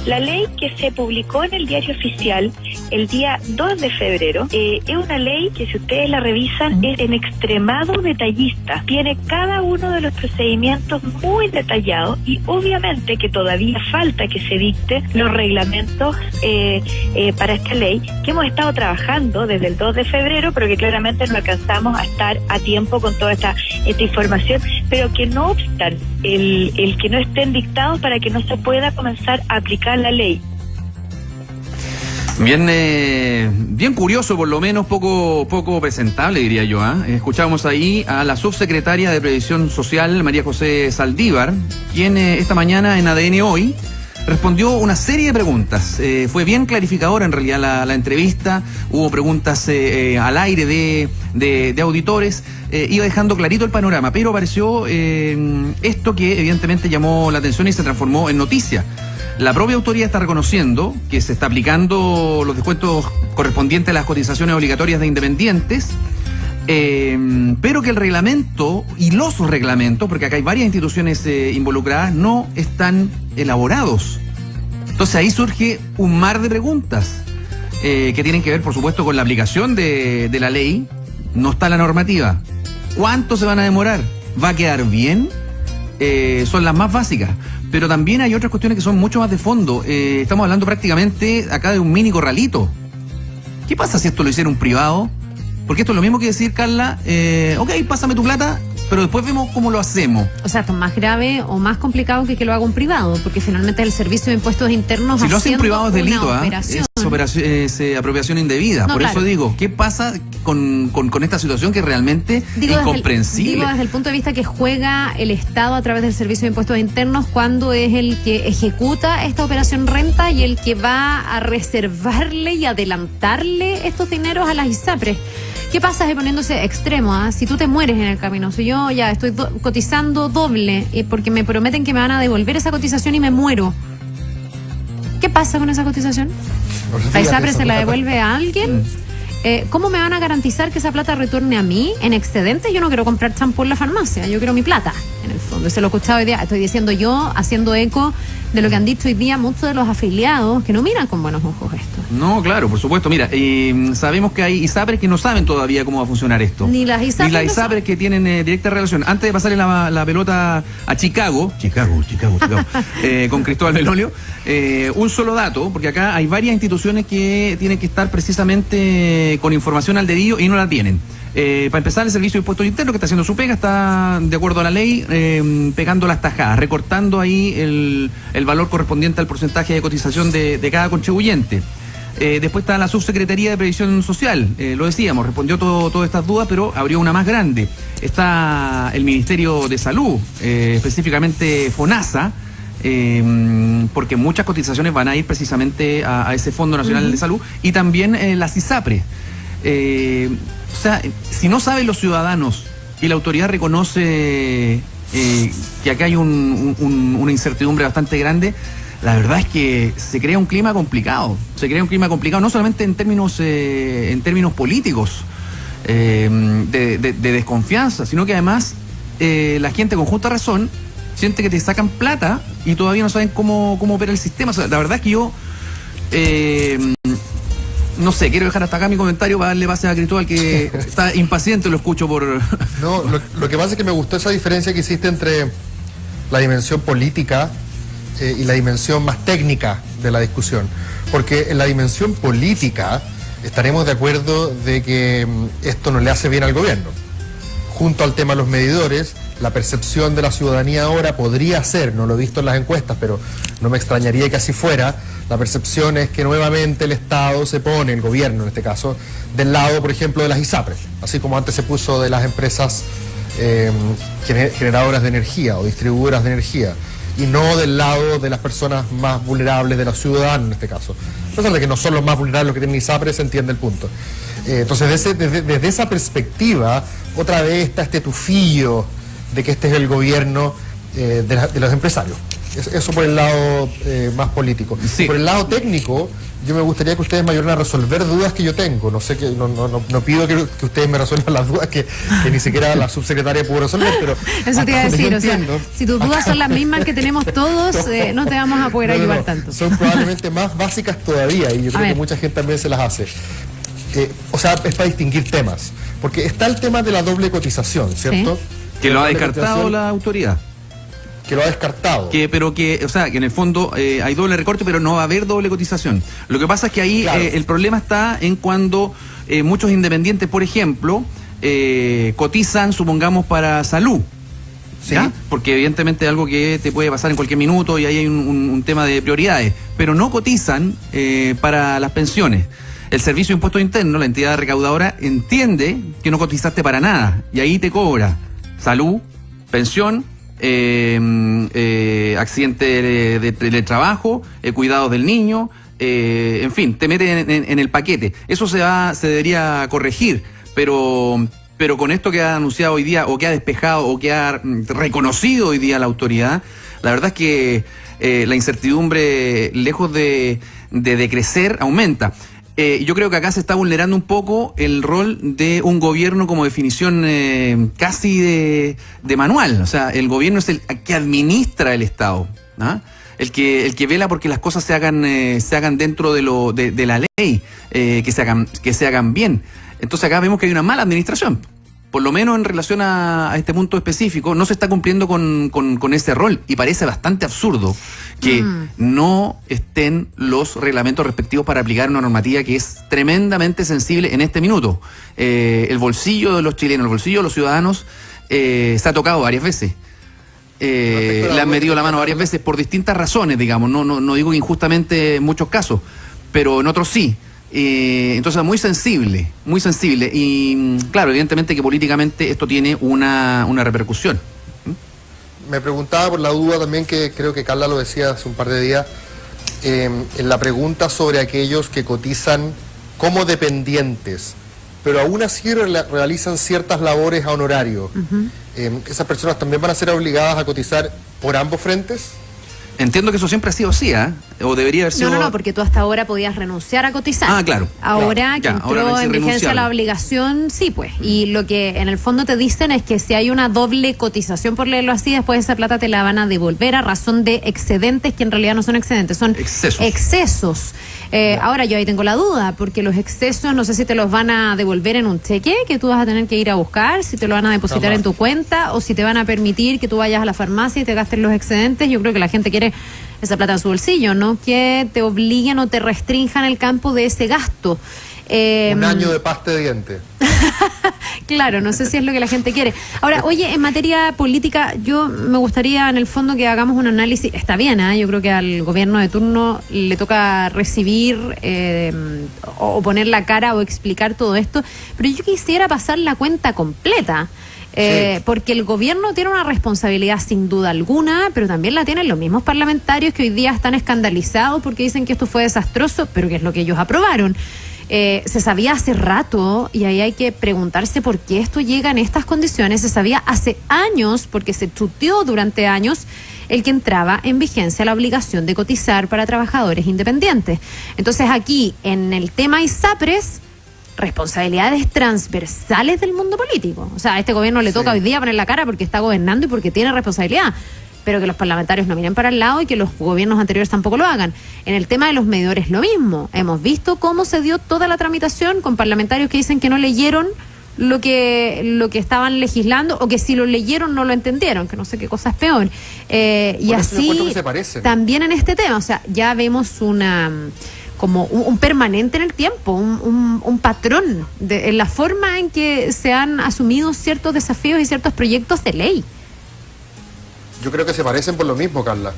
La ley que se publicó en el Diario Oficial el día 2 de febrero es una ley que, si ustedes la revisan, es en extremado detallista. Tiene cada uno de los procedimientos muy detallados y obviamente que todavía falta que se dicten los reglamentos para esta ley, que hemos estado trabajando desde el 2 de febrero, pero que claramente no alcanzamos a estar a tiempo con toda esta información, pero que no obstan el que no estén dictados para que no se pueda comenzar a aplicar la ley. Bien curioso, por lo menos poco presentable, diría yo. Escuchábamos ahí a la subsecretaria de Previsión Social, María José Saldívar, quien esta mañana en ADN Hoy respondió una serie de preguntas. Fue bien clarificadora en realidad la entrevista. Hubo preguntas al aire de auditores. Iba dejando clarito el panorama, pero apareció esto que evidentemente llamó la atención y se transformó en noticia. La propia autoridad está reconociendo que se está aplicando los descuentos correspondientes a las cotizaciones obligatorias de independientes, pero que el reglamento y los reglamentos, porque acá hay varias instituciones involucradas, no están elaborados. Entonces ahí surge un mar de preguntas que tienen que ver, por supuesto, con la aplicación de la ley. No está la normativa. ¿Cuánto se van a demorar? ¿Va a quedar bien? Son las más básicas. Pero también hay otras cuestiones que son mucho más de fondo. Estamos hablando prácticamente acá de un mini corralito. ¿Qué pasa si esto lo hiciera un privado? Porque esto es lo mismo que decir, Carla, ok, pásame tu plata, pero después vemos cómo lo hacemos. O sea, esto es más grave o más complicado que lo haga un privado, porque finalmente el Servicio de Impuestos Internos si lo hace un privado es delito, es apropiación indebida. No, por claro. Eso digo, ¿qué pasa con esta situación que es realmente incomprensible? Digo desde el punto de vista que juega el Estado a través del Servicio de Impuestos Internos cuando es el que ejecuta esta operación renta y el que va a reservarle y adelantarle estos dineros a las ISAPRES. ¿Qué pasa poniéndose extremo? Si tú te mueres en el camino, si yo ya estoy cotizando doble porque me prometen que me van a devolver esa cotización y me muero, ¿qué pasa con esa cotización? ¿La ISAPRE se la devuelve a alguien? ¿Cómo me van a garantizar que esa plata retorne a mí en excedente? Yo no quiero comprar champú en la farmacia, yo quiero mi plata, en el fondo. Se lo he escuchado hoy día, estoy diciendo yo, haciendo eco de lo que han dicho hoy día muchos de los afiliados que no miran con buenos ojos esto. No, claro, por supuesto. Mira, sabemos que hay ISAPRES que no saben todavía cómo va a funcionar esto. Ni las ISAPRES que tienen directa relación. Antes de pasarle la pelota a Chicago, con Cristóbal Belolio, un solo dato, porque acá hay varias instituciones que tienen que estar precisamente con información al dedillo y no la tienen. Para empezar, el Servicio de Impuestos Internos, que está haciendo su pega, está de acuerdo a la ley, pegando las tajadas, recortando ahí el valor correspondiente al porcentaje de cotización de cada contribuyente. Después está la Subsecretaría de Previsión Social, lo decíamos, respondió todas estas dudas, pero abrió una más grande. Está el Ministerio de Salud, específicamente FONASA, porque muchas cotizaciones van a ir precisamente a ese Fondo Nacional de Salud, y también las ISAPRES. O sea, si no saben los ciudadanos y la autoridad reconoce que acá hay una incertidumbre bastante grande, la verdad es que se crea un clima complicado. Se crea un clima complicado no solamente en términos políticos, de desconfianza, sino que además la gente con justa razón siente que te sacan plata y todavía no saben cómo opera el sistema. O sea, la verdad es que yo... no sé, quiero dejar hasta acá mi comentario para darle pase a Cristóbal, que está impaciente, lo escucho por... No, lo que pasa es que me gustó esa diferencia que hiciste entre la dimensión política y la dimensión más técnica de la discusión. Porque en la dimensión política estaremos de acuerdo de que esto no le hace bien al gobierno. Junto al tema de los medidores, la percepción de la ciudadanía ahora podría ser, no lo he visto en las encuestas, pero no me extrañaría que así fuera, la percepción es que nuevamente el Estado se pone, el gobierno en este caso, del lado, por ejemplo, de las ISAPRES, así como antes se puso de las empresas generadoras de energía o distribuidoras de energía, y no del lado de las personas más vulnerables, de los ciudadanos en este caso. A pesar de que no son los más vulnerables los que tienen ISAPRES, se entiende el punto. Entonces, desde esa perspectiva, otra vez está este tufillo de que este es el gobierno de los empresarios. Eso por el lado más político. Sí. Por el lado técnico, yo me gustaría que ustedes me ayuden a resolver dudas que yo tengo. No sé, no pido que ustedes me resuelvan las dudas que ni siquiera la subsecretaria pudo resolver, pero... Eso te iba a decir, o sea, entiendo, si tus dudas son las mismas que tenemos todos, no te vamos a poder ayudar tanto. Son probablemente más básicas todavía, y yo creo que mucha gente también se las hace. O sea, es para distinguir temas. Porque está el tema de la doble cotización, ¿cierto? Sí. Que lo ha descartado la autoridad. Que lo ha descartado. O sea, que en el fondo hay doble recorte, pero no va a haber doble cotización. Lo que pasa es que ahí Claro. el problema está en cuando muchos independientes, por ejemplo, cotizan, supongamos, para salud. Sí. ¿Ya? Porque evidentemente es algo que te puede pasar en cualquier minuto y ahí hay un tema de prioridades. Pero no cotizan para las pensiones. El Servicio de Impuestos Internos, la entidad recaudadora, entiende que no cotizaste para nada y ahí te cobra salud, pensión, accidente de trabajo, cuidados del niño, en fin, te meten en el paquete. Eso se debería corregir, pero con esto que ha anunciado hoy día, o que ha despejado, o que ha reconocido hoy día la autoridad, la verdad es que la incertidumbre, lejos de decrecer, aumenta. Yo creo que acá se está vulnerando un poco el rol de un gobierno como definición casi de manual. O sea, el gobierno es el que administra el Estado, ¿no? El que vela porque las cosas se hagan dentro de la ley, que se hagan bien. Entonces acá vemos que hay una mala administración. Por lo menos en relación a este punto específico, no se está cumpliendo con ese rol, y parece bastante absurdo que no estén los reglamentos respectivos para aplicar una normativa que es tremendamente sensible en este minuto. El bolsillo de los chilenos, el bolsillo de los ciudadanos se ha tocado varias veces. Le han metido la mano varias veces por distintas razones, digamos. No digo que injustamente en muchos casos, pero en otros sí. Entonces muy sensible, y claro, evidentemente que políticamente esto tiene una repercusión. Me preguntaba por la duda también, que creo que Carla lo decía hace un par de días, en la pregunta sobre aquellos que cotizan como dependientes, pero aún así realizan ciertas labores a honorario. ¿Esas personas también van a ser obligadas a cotizar por ambos frentes? Entiendo que eso siempre ha sido así, o debería haber sido... No, porque tú hasta ahora podías renunciar a cotizar. Ah, claro. Ahora que entró en vigencia la obligación, sí, pues. Y lo que en el fondo te dicen es que si hay una doble cotización, por leerlo así, después esa plata te la van a devolver a razón de excedentes, que en realidad no son excedentes, son excesos. Ahora yo ahí tengo la duda, porque los excesos no sé si te los van a devolver en un cheque que tú vas a tener que ir a buscar, si te lo van a depositar en tu cuenta, o si te van a permitir que tú vayas a la farmacia y te gastes los excedentes. Yo creo que la gente quiere esa plata en su bolsillo, no que te obliguen o te restrinjan el campo de ese gasto. Un año de pasta de dientes. Claro, no sé si es lo que la gente quiere. Ahora, oye, en materia política, yo me gustaría en el fondo que hagamos un análisis. Está bien, yo creo que al gobierno de turno le toca recibir o poner la cara o explicar todo esto, pero yo quisiera pasar la cuenta completa. Porque el gobierno tiene una responsabilidad sin duda alguna, pero también la tienen los mismos parlamentarios que hoy día están escandalizados porque dicen que esto fue desastroso, pero que es lo que ellos aprobaron. Se sabía hace rato, y ahí hay que preguntarse por qué esto llega en estas condiciones. Se sabía hace años, porque se chuteó durante años el que entraba en vigencia la obligación de cotizar para trabajadores independientes. Entonces aquí, en el tema ISAPRES, responsabilidades transversales del mundo político. O sea, a este gobierno le toca hoy día poner la cara porque está gobernando y porque tiene responsabilidad, pero que los parlamentarios no miren para el lado y que los gobiernos anteriores tampoco lo hagan. En el tema de los medidores lo mismo. Hemos visto cómo se dio toda la tramitación con parlamentarios que dicen que no leyeron lo que estaban legislando, o que si lo leyeron no lo entendieron, que no sé qué cosa es peor. Y así también en este tema, o sea, ya vemos como un permanente en el tiempo, un patrón en la forma en que se han asumido ciertos desafíos y ciertos proyectos de ley. Yo creo que se parecen por lo mismo, Carla,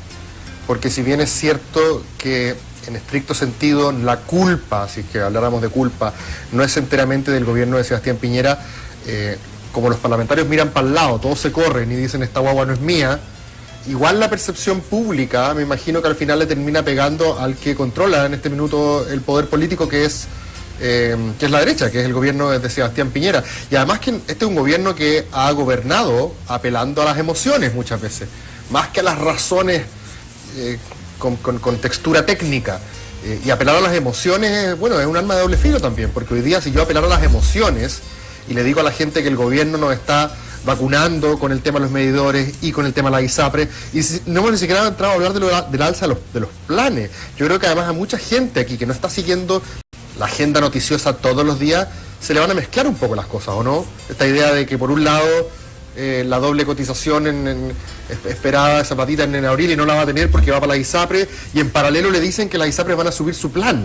porque si bien es cierto que en estricto sentido la culpa, si es que habláramos de culpa, no es enteramente del gobierno de Sebastián Piñera, como los parlamentarios miran para el lado, todos se corren y dicen esta guagua no es mía, igual la percepción pública, me imagino que al final le termina pegando al que controla en este minuto el poder político, que es la derecha, que es el gobierno de Sebastián Piñera. Y además que este es un gobierno que ha gobernado apelando a las emociones muchas veces, más que a las razones con textura técnica. Y apelar a las emociones, bueno, es un arma de doble filo también, porque hoy día si yo apelar a las emociones y le digo a la gente que el gobierno nos está vacunando con el tema de los medidores y con el tema de la ISAPRE, y no hemos ni siquiera entrado a hablar del alza de los planes. Yo creo que además a mucha gente aquí que no está siguiendo la agenda noticiosa todos los días, se le van a mezclar un poco las cosas, ¿o no? Esta idea de que por un lado la doble cotización esperada esa platita en abril y no la va a tener porque va para la ISAPRE, y en paralelo le dicen que las ISAPRE van a subir su plan.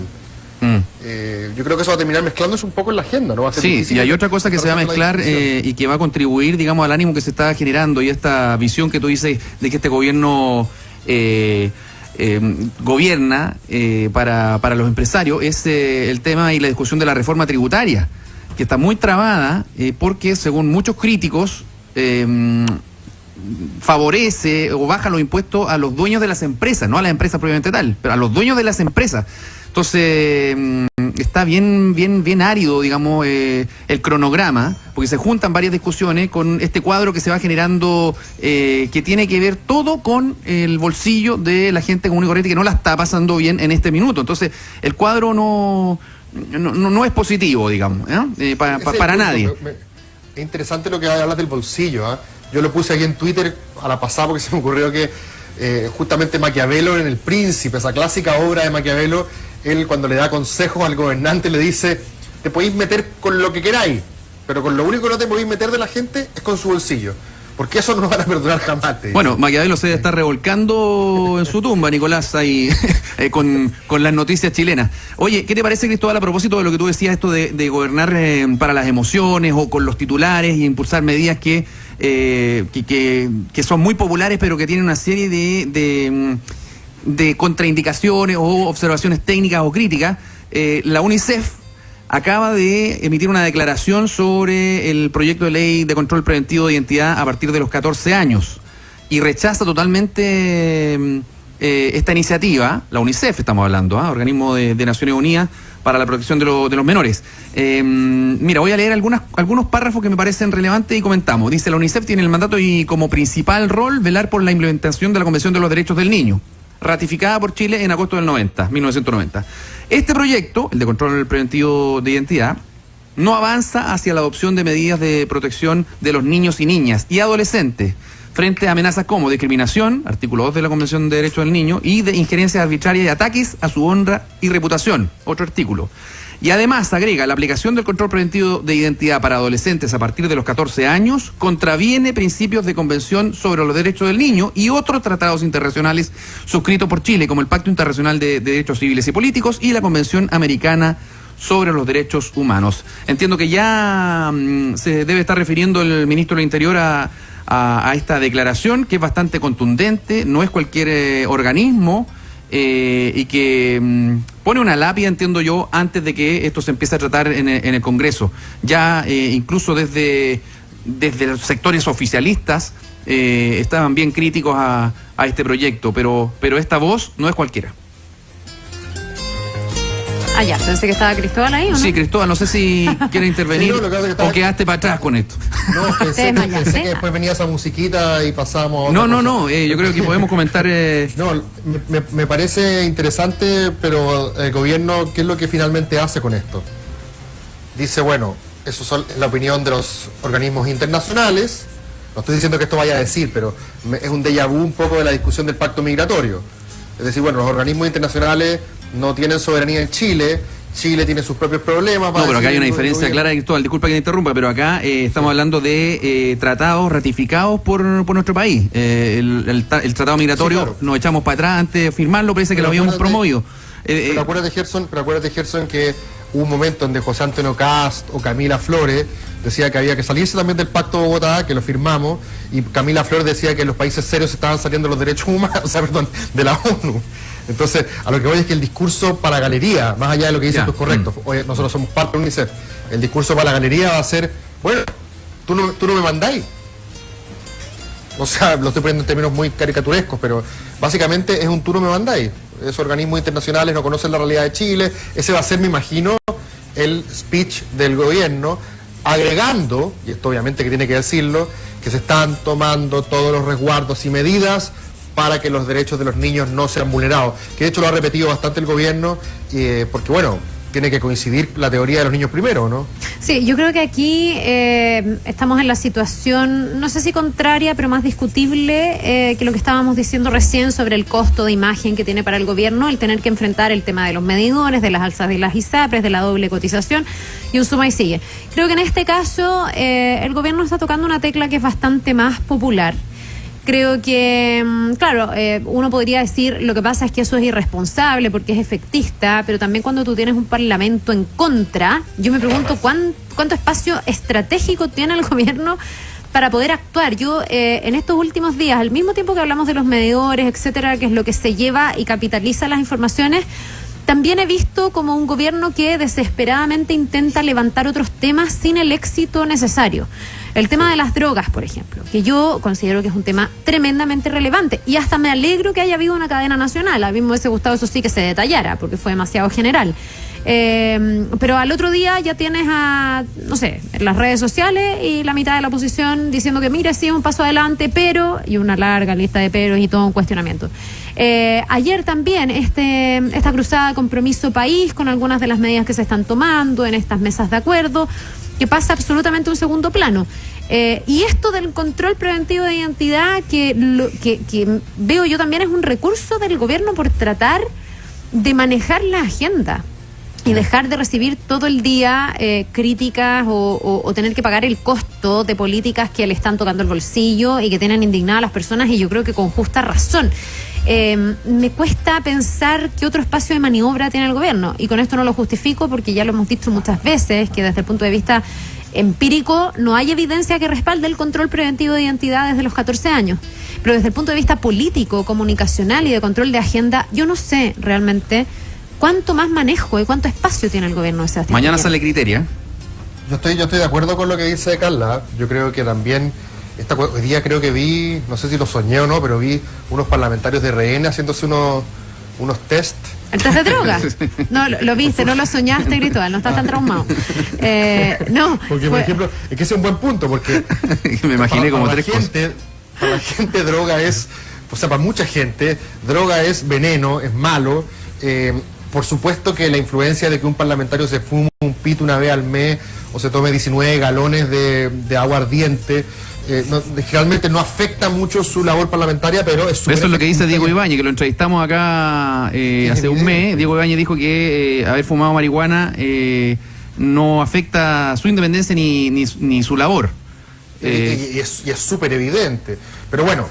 Yo creo que eso va a terminar mezclándose un poco en la agenda, ¿no? Va a ser difícil. Y hay otra cosa que se va a mezclar y que va a contribuir, digamos, al ánimo que se está generando y esta visión que tú dices de que este gobierno gobierna para los empresarios, es el tema y la discusión de la reforma tributaria, que está muy trabada porque, según muchos críticos, favorece o baja los impuestos a los dueños de las empresas, no a las empresas propiamente tal, pero a los dueños de las empresas. Entonces, está bien árido, digamos, el cronograma, porque se juntan varias discusiones con este cuadro que se va generando, que tiene que ver todo con el bolsillo de la gente común y corriente que no la está pasando bien en este minuto. Entonces, el cuadro no es positivo, digamos, para nadie. Es interesante lo que hablas del bolsillo, ¿eh? Yo lo puse aquí en Twitter a la pasada porque se me ocurrió que justamente Maquiavelo en El Príncipe, esa clásica obra de Maquiavelo, él cuando le da consejos al gobernante le dice: te podéis meter con lo que queráis, pero con lo único que no te podéis meter de la gente es con su bolsillo, porque eso no lo van a perdonar jamás. Bueno, Maquiavelo se está revolcando en su tumba, Nicolás, ahí con las noticias chilenas. Oye, ¿qué te parece, Cristóbal, a propósito de lo que tú decías, esto de gobernar para las emociones o con los titulares y impulsar medidas que son muy populares, pero que tienen una serie de contraindicaciones o observaciones técnicas o críticas? La UNICEF acaba de emitir una declaración sobre el proyecto de ley de control preventivo de identidad a partir de los 14 años y rechaza totalmente esta iniciativa. La UNICEF estamos hablando, organismo de Naciones Unidas para la protección de los menores. Mira, voy a leer algunos párrafos que me parecen relevantes y comentamos. Dice: la UNICEF tiene el mandato y como principal rol velar por la implementación de la Convención de los Derechos del Niño, ratificada por Chile en agosto del 1990. Este proyecto, el de control preventivo de identidad, no avanza hacia la adopción de medidas de protección de los niños y niñas y adolescentes frente a amenazas como discriminación, artículo 2 de la Convención de Derechos del Niño, y de injerencias arbitrarias y ataques a su honra y reputación, otro artículo. Y además agrega: la aplicación del control preventivo de identidad para adolescentes a partir de los 14 años contraviene principios de Convención sobre los Derechos del Niño y otros tratados internacionales suscritos por Chile, como el Pacto Internacional de Derechos Civiles y Políticos y la Convención Americana sobre los Derechos Humanos. Entiendo que ya se debe estar refiriendo el ministro del Interior a esta declaración, que es bastante contundente, no es cualquier organismo, y que pone una lápida, entiendo yo, antes de que esto se empiece a tratar en el Congreso. Ya incluso desde los sectores oficialistas estaban bien críticos a este proyecto, pero esta voz no es cualquiera. Ah, ya, pensé que estaba Cristóbal ahí, ¿o no? Sí, Cristóbal, no sé si quiere intervenir o quedaste para atrás con esto. No, pensé que después venía esa musiquita y pasábamos a otra cosa. No, yo creo que podemos comentar... No, me parece interesante, pero el gobierno, ¿qué es lo que finalmente hace con esto? Dice, bueno, eso es la opinión de los organismos internacionales. No estoy diciendo que esto vaya a decir, pero es un déjà vu un poco de la discusión del pacto migratorio. Es decir, bueno, los organismos internacionales no tienen soberanía en Chile, Chile tiene sus propios problemas. No, pero acá hay una diferencia clara, Cristóbal, disculpa que te interrumpa, pero acá estamos hablando de tratados ratificados por nuestro país. El tratado migratorio, sí, claro, nos echamos para atrás antes de firmarlo, parece que lo habíamos promovido. Pero acuérdate, Gerson, que hubo un momento donde José Antonio Cast o Camila Flores decía que había que salirse también del Pacto de Bogotá, que lo firmamos, y Camila Flores decía que los países serios estaban saliendo los derechos humanos, de la ONU. Entonces, a lo que voy es que el discurso para la galería, más allá de lo que dicen, es correcto. Oye, nosotros somos parte de UNICEF. El discurso para la galería va a ser, bueno, tú no me mandáis. O sea, lo estoy poniendo en términos muy caricaturescos, pero básicamente es un tú no me mandáis. Esos organismos internacionales no conocen la realidad de Chile. Ese va a ser, me imagino, el speech del gobierno, agregando, y esto obviamente que tiene que decirlo, que se están tomando todos los resguardos y medidas para que los derechos de los niños no sean vulnerados. Que de hecho lo ha repetido bastante el gobierno, porque bueno, tiene que coincidir la teoría de los niños primero, ¿no? Sí, yo creo que aquí estamos en la situación, no sé si contraria, pero más discutible que lo que estábamos diciendo recién sobre el costo de imagen que tiene para el gobierno el tener que enfrentar el tema de los medidores, de las alzas de las ISAPRES, de la doble cotización y un suma y sigue. Creo que en este caso el gobierno está tocando una tecla que es bastante más popular. Creo que, claro, uno podría decir, lo que pasa es que eso es irresponsable porque es efectista, pero también cuando tú tienes un parlamento en contra, yo me pregunto cuánto espacio estratégico tiene el gobierno para poder actuar. Yo, en estos últimos días, al mismo tiempo que hablamos de los medidores, etcétera, que es lo que se lleva y capitaliza las informaciones, también he visto como un gobierno que desesperadamente intenta levantar otros temas sin el éxito necesario. El tema de las drogas, por ejemplo, que yo considero que es un tema tremendamente relevante y hasta me alegro que haya habido una cadena nacional. A mí me hubiese gustado, eso sí, que se detallara porque fue demasiado general. Pero al otro día ya tienes a, no sé, en las redes sociales y la mitad de la oposición diciendo que mire, sí, es un paso adelante, pero, y una larga lista de peros y todo un cuestionamiento. Ayer también esta cruzada Compromiso País con algunas de las medidas que se están tomando en estas mesas de acuerdo, que pasa absolutamente a un segundo plano. Y esto del control preventivo de identidad, que veo yo también es un recurso del gobierno por tratar de manejar la agenda y dejar de recibir todo el día críticas o tener que pagar el costo de políticas que le están tocando el bolsillo y que tienen indignadas a las personas, y yo creo que con justa razón. Me cuesta pensar qué otro espacio de maniobra tiene el gobierno, y con esto no lo justifico porque ya lo hemos dicho muchas veces, que desde el punto de vista empírico no hay evidencia que respalde el control preventivo de identidad desde los 14 años, pero desde el punto de vista político, comunicacional y de control de agenda, yo no sé realmente cuánto más manejo y cuánto espacio tiene el gobierno de Sebastián Mañana Piñera. sale Criteria. Yo estoy de acuerdo con lo que dice Carla. Yo creo que también, hoy día creo que vi, no sé si lo soñé o no, pero vi unos parlamentarios de RN haciéndose unos test. ¿El test de droga? No, lo viste, no lo soñaste, Cristóbal, no estás tan traumado. No. Porque, por ejemplo, es que ese es un buen punto, porque Me imaginé como tres cosas. Para la gente droga es, o sea, para mucha gente, droga es veneno, es malo. Por supuesto que la influencia de que un parlamentario se fume un pito una vez al mes o se tome 19 galones de agua ardiente, generalmente no afecta mucho su labor parlamentaria, pero es eso es lo que dice Diego Ibáñez, que lo entrevistamos acá hace un mes. Diego Ibáñez dijo que haber fumado marihuana no afecta su independencia ni su labor. Y es súper evidente. Pero bueno,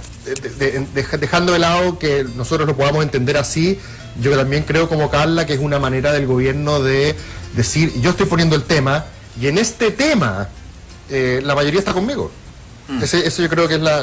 dejando de lado que nosotros lo podamos entender así, yo también creo como Carla que es una manera del gobierno de decir, yo estoy poniendo el tema, y en este tema la mayoría está conmigo. Eso yo creo que es la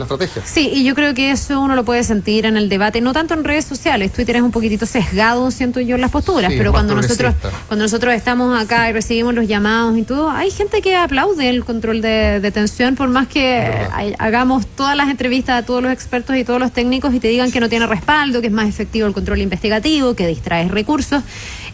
estrategia. Sí, y yo creo que eso uno lo puede sentir en el debate, no tanto en redes sociales. Twitter es un poquitito sesgado, siento yo, en las posturas, sí, pero cuando progresista. nosotros estamos acá y recibimos los llamados y todo, hay gente que aplaude el control de detención, por más que hagamos todas las entrevistas a todos los expertos y todos los técnicos y te digan que no tiene respaldo, que es más efectivo el control investigativo, que distrae recursos.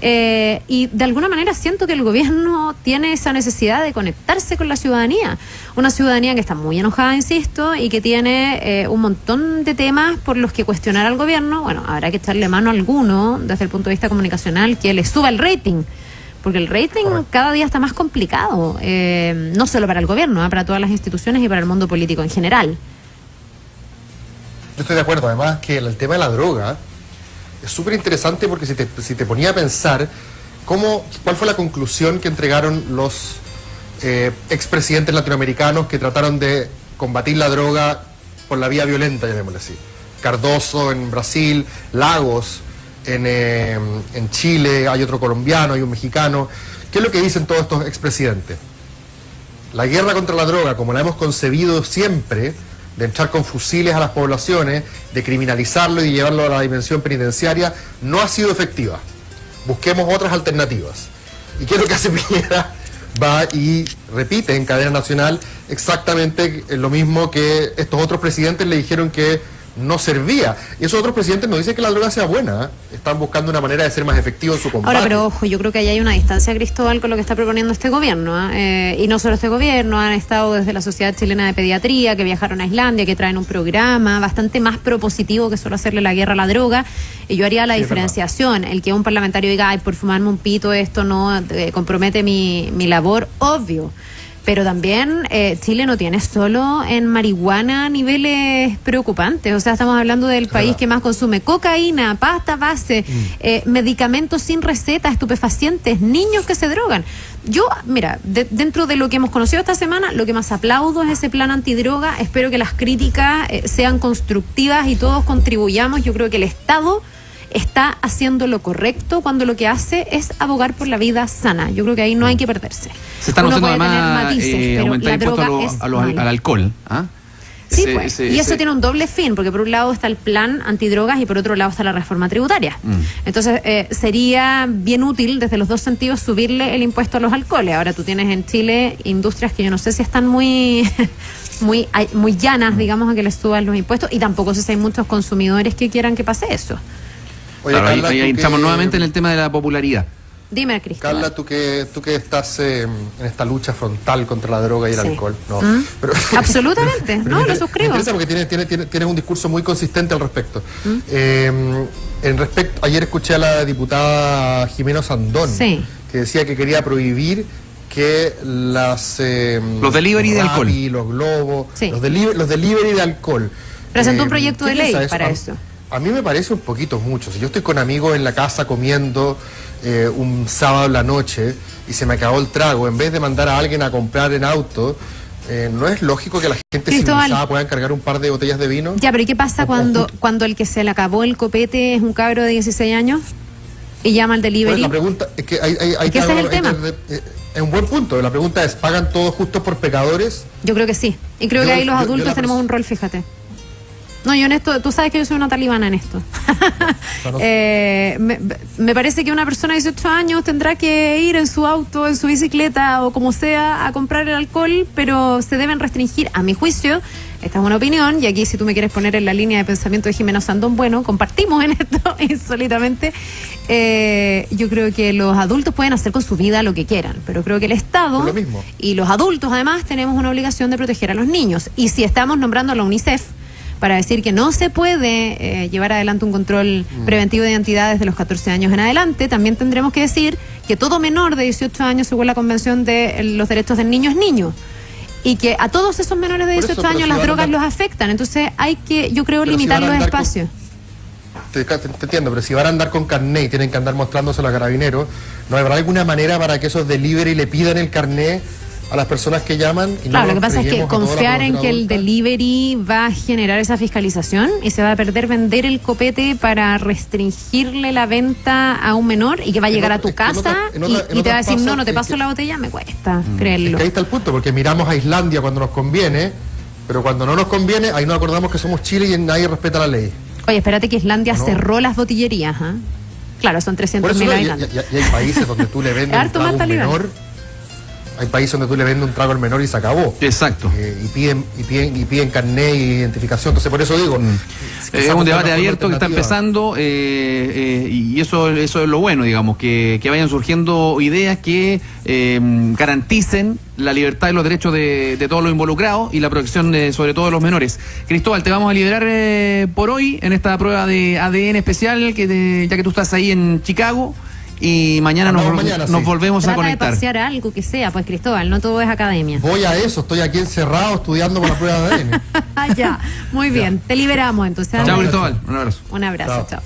Y de alguna manera siento que el gobierno tiene esa necesidad de conectarse con la ciudadanía, una ciudadanía que está muy enojada, insisto, y que tiene un montón de temas por los que cuestionar al gobierno. Bueno, habrá que echarle mano a alguno desde el punto de vista comunicacional que le suba el rating, porque el rating cada día está más complicado, no solo para el gobierno, para todas las instituciones y para el mundo político en general. Yo estoy de acuerdo, además que el tema de la droga es súper interesante, porque si te ponía a pensar cuál fue la conclusión que entregaron los expresidentes latinoamericanos que trataron de combatir la droga por la vía violenta, llamémosle así. Cardoso en Brasil, Lagos en Chile, hay otro colombiano, hay un mexicano. ¿Qué es lo que dicen todos estos expresidentes? La guerra contra la droga, como la hemos concebido siempre, de entrar con fusiles a las poblaciones, de criminalizarlo y llevarlo a la dimensión penitenciaria, no ha sido efectiva. Busquemos otras alternativas. ¿Y qué es lo que hace Piñera? Va y repite en cadena nacional exactamente lo mismo que estos otros presidentes le dijeron que no servía. Y esos otros presidentes no dicen que la droga sea buena, ¿eh? Están buscando una manera de ser más efectivo en su combate. Ahora, pero ojo, yo creo que ahí hay una distancia, Cristóbal, con lo que está proponiendo este gobierno, ¿eh? Y no solo este gobierno, han estado desde la Sociedad Chilena de Pediatría, que viajaron a Islandia, que traen un programa bastante más propositivo que solo hacerle la guerra a la droga. Y yo haría la diferenciación, el que un parlamentario diga, ay, por fumarme un pito esto no compromete mi labor, obvio. Pero también Chile no tiene solo en marihuana niveles preocupantes. O sea, estamos hablando del país que más consume cocaína, pasta base, medicamentos sin receta, estupefacientes, niños que se drogan. Yo, mira, dentro de lo que hemos conocido esta semana, lo que más aplaudo es ese plan antidroga. Espero que las críticas sean constructivas y todos contribuyamos. Yo creo que el Estado está haciendo lo correcto cuando lo que hace es abogar por la vida sana. Yo creo que ahí no hay que perderse. Se están usando además aumentar impuestos al alcohol. ¿Ah? Sí, pues. Y eso tiene un doble fin, porque por un lado está el plan antidrogas y por otro lado está la reforma tributaria. Entonces, sería bien útil desde los dos sentidos subirle el impuesto a los alcoholes. Ahora tú tienes en Chile industrias que yo no sé si están muy llanas, digamos, a que les suban los impuestos, y tampoco sé si hay muchos consumidores que quieran que pase eso. Oye, claro, Carla, ahí estamos nuevamente en el tema de la popularidad. Dime, Cristóbal. Carla, tú que estás en esta lucha frontal contra la droga y el alcohol. No, pero, absolutamente, no, lo suscribo. Me interesa porque tienes un discurso muy consistente al respecto. Ayer escuché a la diputada Jimena Sandón, que decía que quería prohibir que los delivery de alcohol, los globos, los delivery de alcohol. Presentó un proyecto de ley para eso. A mí me parece un poquito mucho. Si yo estoy con amigos en la casa comiendo un sábado en la noche y se me acabó el trago, en vez de mandar a alguien a comprar en auto, ¿no es lógico que la gente civilizada pueda cargar un par de botellas de vino? Ya, pero ¿y qué pasa cuando el que se le acabó el copete es un cabro de 16 años y llama al delivery? Pues la pregunta es que ese es el tema. Es un buen punto. La pregunta es, ¿pagan todos justos por pecadores? Yo creo que sí. Y creo que ahí los adultos tenemos un rol, fíjate. No, yo en esto, tú sabes que yo soy una talibana en esto. Me parece que una persona de 18 años tendrá que ir en su auto, en su bicicleta o como sea a comprar el alcohol, pero se deben restringir, a mi juicio. Esta es una opinión, y aquí si tú me quieres poner en la línea de pensamiento de Jimena Sandón, bueno, compartimos en esto insólitamente. Yo creo que los adultos pueden hacer con su vida lo que quieran, pero creo que el Estado y los adultos además tenemos una obligación de proteger a los niños. Y si estamos nombrando a la UNICEF para decir que no se puede llevar adelante un control preventivo de identidades de los 14 años en adelante, también tendremos que decir que todo menor de 18 años, según la Convención de los Derechos del Niño, es niño. Y que a todos esos menores de 18 años las drogas los afectan. Entonces hay que, yo creo, limitar los espacios. Te entiendo, pero si van a andar con carné y tienen que andar mostrándoselo a carabineros, ¿no habrá alguna manera para que esos delivery le pidan el carné a las personas que llaman? Y claro, lo que pasa es que confiar en que el delivery va a generar esa fiscalización y se va a perder vender el copete para restringirle la venta a un menor y que va a llegar a tu casa y te va a decir, no te paso la botella, me cuesta creerlo. Es que ahí está el punto, porque miramos a Islandia cuando nos conviene, pero cuando no nos conviene, ahí nos acordamos que somos Chile y nadie respeta la ley. Oye, espérate que Islandia cerró las botillerías, ¿eh? Claro, son 300.000 habitantes. Y hay países donde tú le vendes un trago a un menor. Hay países donde tú le vendes un trago al menor y se acabó. Exacto. Y piden carné y identificación. Entonces, por eso digo... es un debate abierto que está empezando y eso es lo bueno, digamos, que vayan surgiendo ideas que garanticen la libertad y los derechos de todos los involucrados y la protección sobre todo de los menores. Cristóbal, te vamos a liberar por hoy en esta prueba de ADN especial, ya que tú estás ahí en Chicago. Y mañana nos volvemos a conectar. Trata de pasear algo que sea, pues, Cristóbal, no todo es academia. Voy a eso, estoy aquí encerrado estudiando para la prueba de ADN. Ya, muy bien, te liberamos entonces. Chao, Cristóbal, un abrazo. Un abrazo, chao.